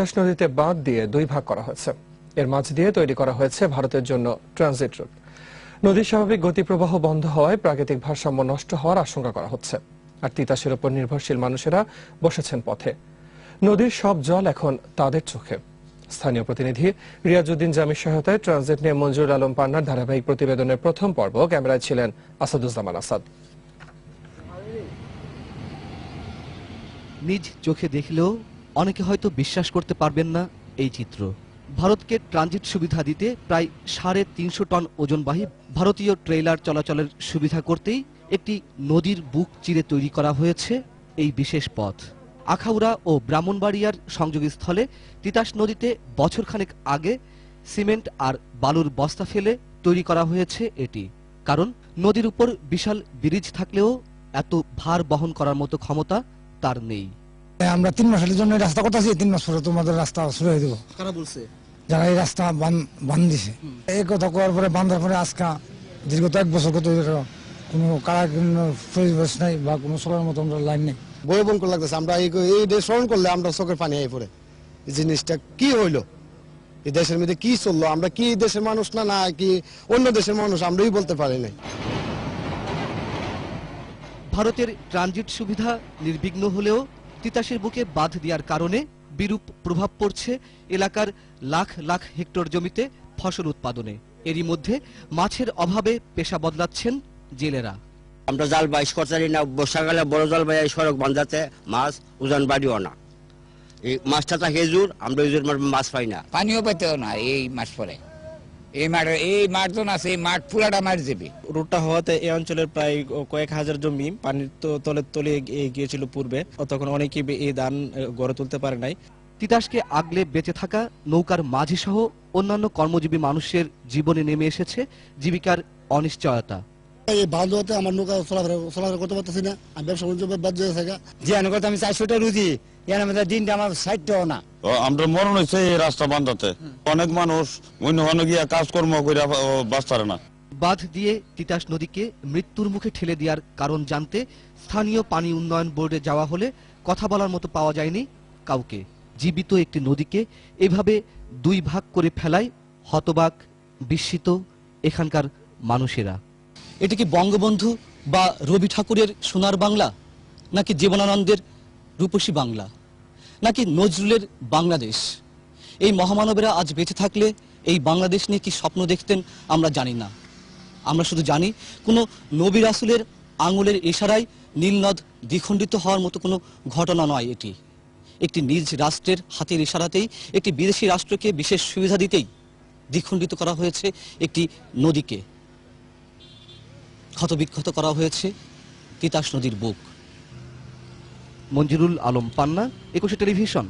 তিতাস নদীতে বাঁধ দিয়ে দুই ভাগ করা হয়েছে। এর মাঝ দিয়ে তৈরি করা হয়েছে ভারতের জন্য ট্রানজিট রুট। নদীর স্বাভাবিক গতিপ্রবাহ বন্ধ হওয়ায় প্রাকৃতিক ভারসাম্য নষ্ট হওয়ার আশঙ্কা করা হচ্ছে। আর তিতাসের উপর নির্ভরশীল মানুষেরা বসেছেন পথে। নদীর সব জল এখন তাদের চোখে। স্থানীয় প্রতিনিধি রিয়াজউদ্দিন জামির সহায়তায় ট্রানজিট নিয়ে মঞ্জুরুল আলম পান্নার ধারাবাহিক প্রতিবেদনের প্রথম পর্ব। ক্যামেরায় ছিলেন আসাদুজ্জামান আসাদ। নিজ চোখে দেখলেও অনেকে হয়তো বিশ্বাস করতে পারবেন না এই চিত্র। ভারতকে ট্রানজিট সুবিধা দিতে প্রায় 350 টন ওজনবাহী ভারতীয় ট্রেইলার চলাচলের সুবিধা করতেই একটি নদীর বুক চিরে তৈরি করা হয়েছে এই বিশেষ পথ। আখাউড়া ও ব্রাহ্মণবাড়িয়ার সংযোগস্থলে তিতাস নদীতে বছরখানেক আগে সিমেন্ট আর বালুর বস্তা ফেলে তৈরি করা হয়েছে এটি। কারণ নদীর উপর বিশাল ব্রিজ থাকলেও এত ভার বহন করার মতো ক্ষমতা তার নেই। আমরা 3 মাসের জন্য রাস্তা করতেছি, 3 মাস পরে তোমাদের রাস্তা শুরু হয়ে দেবো। কারা বলছে? যারা এই রাস্তা বান দিছে। এই কথা করার পরে বান্ধার পরে আজকে দীর্ঘ 1 বছর কোনো কারা পরিবেশ নাই বা কোনো চলার মতো আমরা লাইন নেই। বই বন করে লাগতেছে। আমরা এই স্মরণ করলে আমরা চোখের পানি আই পড়ে। এই জিনিসটা কি হইলো, এই দেশের মধ্যে কি চললো, আমরা কি দেশের মানুষ না কি অন্য দেশের মানুষ আমরাই বলতে পারি নাই। ভারতের ট্রানজিট সুবিধা নির্বিঘ্ন হলেও তিতাসের বুকে বাঁধ দেওয়ার কারণে বিরূপ প্রভাব পড়ছে এলাকার লাখ লাখ হেক্টর জমিতে ফসল উৎপাদনে। এরই মধ্যে মাছের অভাবে পেশা বদলাচ্ছেন জেলেরা। আমরা জাল বাইশ করতে না, বর্ষাকালে বড় জাল বাই সড়ক বাঁধাতে মাছ ওজন বাড়িও না। এই মাছটা হেজুর, আমরা হেজুর মাছ পাই না, পানিও পাইতেও না। এই মাছ পরে এই মাঠ তো না, সেই মাঠ পুরাটা মার যাবে। রুটটা হওয়াতে এই অঞ্চলের প্রায় কয়েক হাজার জমি পানির তলে গিয়েছিল পূর্বে। তখন অনেকেই এই ধান গড়ে তুলতে পারে নাই। তিতাসকে আগলে বেঁচে থাকা নৌকার মাঝি সহ অন্যান্য কর্মজীবী মানুষের জীবনে নেমে এসেছে জীবিকার অনিশ্চয়তা। এই বাঁধতে আমার নৌকা চলাফেরা করতে পারতেছি না। আমি ব্যবসা বাণিজ্য বাদ দিয়ে থাকা। যে অনুকূল আমি 400টা রুজি, এর মধ্যে দিনটা আমার 60টাও না। আমরা মরণ হয়েছে এই রাস্তা বাঁধাতে। অনেক মানুষ অন্য গিয়া কাজকর্ম করে বাঁচতে না। বাঁধ দিয়ে তিতাস নদীকে মৃত্যুর মুখে ঠেলে দেওয়ার কারণ জানতে স্থানীয় পানি উন্নয়ন বোর্ডে যাওয়া হলে কথা বলার মতো পাওয়া যায়নি কাউকে। জীবিত একটি নদীকে এভাবে দুই ভাগ করে ফেলায় হতবাক, বিস্মিত এখানকার মানুষেরা। এটি কি বঙ্গবন্ধু বা রবি ঠাকুরের সোনার বাংলা, নাকি জীবনানন্দের রূপসী বাংলা, নাকি নজরুলের বাংলাদেশ? এই মহামানবেরা আজ বেঁচে থাকলে এই বাংলাদেশ নিয়ে কি স্বপ্ন দেখতেন আমরা জানি না। আমরা শুধু জানি কোনো নবী রাসূলের আঙুলের ইশারায় নীলনদ দ্বিখণ্ডিত হওয়ার মতো কোনো ঘটনা নয় এটি। একটি নিজ রাষ্ট্রের হাতের ইশারাতেই একটি বিদেশি রাষ্ট্রকে বিশেষ সুবিধা দিতেই দ্বিখণ্ডিত করা হয়েছে একটি নদীকে। ক্ষতবিক্ষত করা হয়েছে তিতাস নদীর বুক। মঞ্জুরুল আলম পান্না, 21 টেলিভিশন।